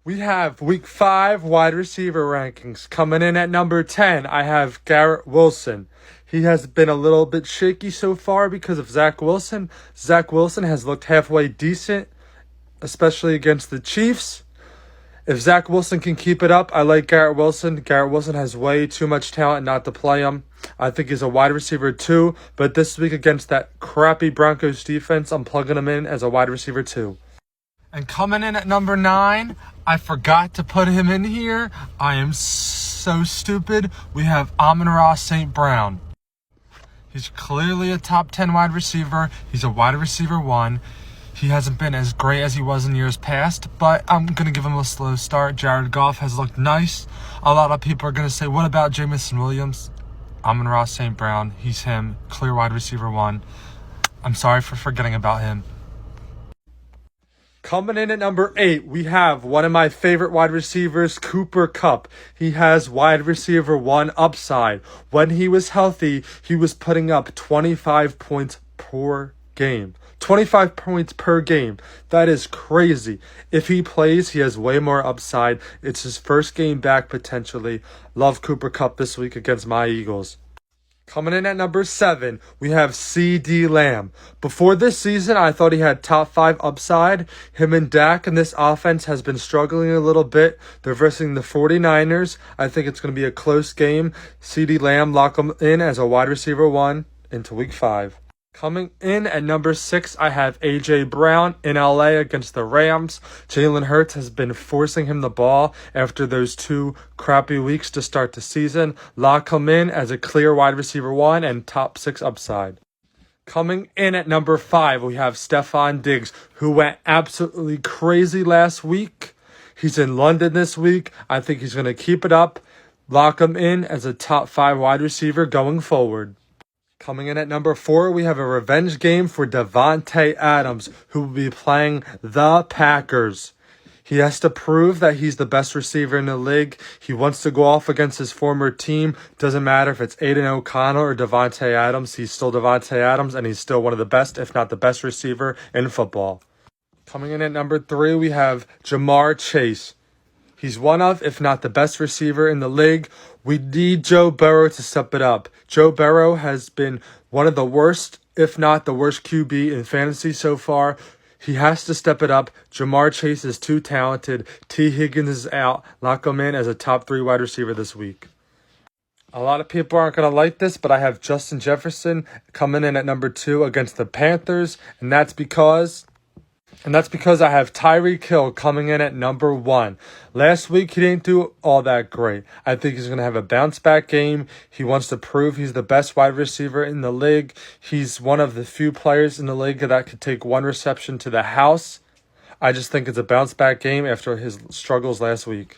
We have week 5 wide receiver rankings. Coming in at number 10, I have Garrett Wilson. He has been a little bit shaky so far because of Zach Wilson. Zach Wilson has looked halfway decent, especially against the Chiefs. If Zach Wilson can keep it up, I like Garrett Wilson. Garrett Wilson has way too much talent not to play him. I think he's a wide receiver too, but this week against that crappy Broncos defense, I'm plugging him in as a wide receiver too. And coming in at number 9, I forgot to put him in here. I am so stupid. We have Amon-Ra St. Brown. He's clearly a top 10 wide receiver. He's a wide receiver 1. He hasn't been as great as he was in years past, but I'm going to give him a slow start. Jared Goff has looked nice. A lot of people are going to say, what about Jameson Williams? Amon-Ra St. Brown. He's him. Clear wide receiver 1. I'm sorry for forgetting about him. Coming in at number 8, we have one of my favorite wide receivers, Cooper Kupp. He has wide receiver 1 upside. When he was healthy, he was putting up 25 points per game. 25 points per game. That is crazy. If he plays, he has way more upside. It's his first game back potentially. Love Cooper Kupp this week against my Eagles. Coming in at number 7, we have CeeDee Lamb. Before this season, I thought he had top 5 upside. Him and Dak and this offense has been struggling a little bit. They're versing the 49ers. I think it's going to be a close game. CeeDee Lamb, lock him in as a wide receiver 1 into week 5. Coming in at number 6, I have A.J. Brown in LA against the Rams. Jalen Hurts has been forcing him the ball after those 2 crappy weeks to start the season. Lock him in as a clear wide receiver 1 and top 6 upside. Coming in at number 5, we have Stefon Diggs, who went absolutely crazy last week. He's in London this week. I think he's going to keep it up. Lock him in as a top 5 wide receiver going forward. Coming in at number 4, we have a revenge game for Davante Adams, who will be playing the Packers. He has to prove that he's the best receiver in the league. He wants to go off against his former team. Doesn't matter if it's Aiden O'Connell or Davante Adams. He's still Davante Adams, and he's still one of the best, if not the best receiver in football. Coming in at number 3, we have Ja'Marr Chase. He's one of, if not the best receiver in the league. We need Joe Burrow to step it up. Joe Burrow has been one of the worst, if not the worst QB in fantasy so far. He has to step it up. Ja'Marr Chase is too talented. T. Higgins is out. Lock him in as a top 3 wide receiver this week. A lot of people aren't going to like this, but I have Justin Jefferson coming in at number 2 against the Panthers, and that's because I have Tyreek Hill coming in at number 1. Last week, he didn't do all that great. I think he's going to have a bounce-back game. He wants to prove he's the best wide receiver in the league. He's one of the few players in the league that could take 1 reception to the house. I just think it's a bounce-back game after his struggles last week.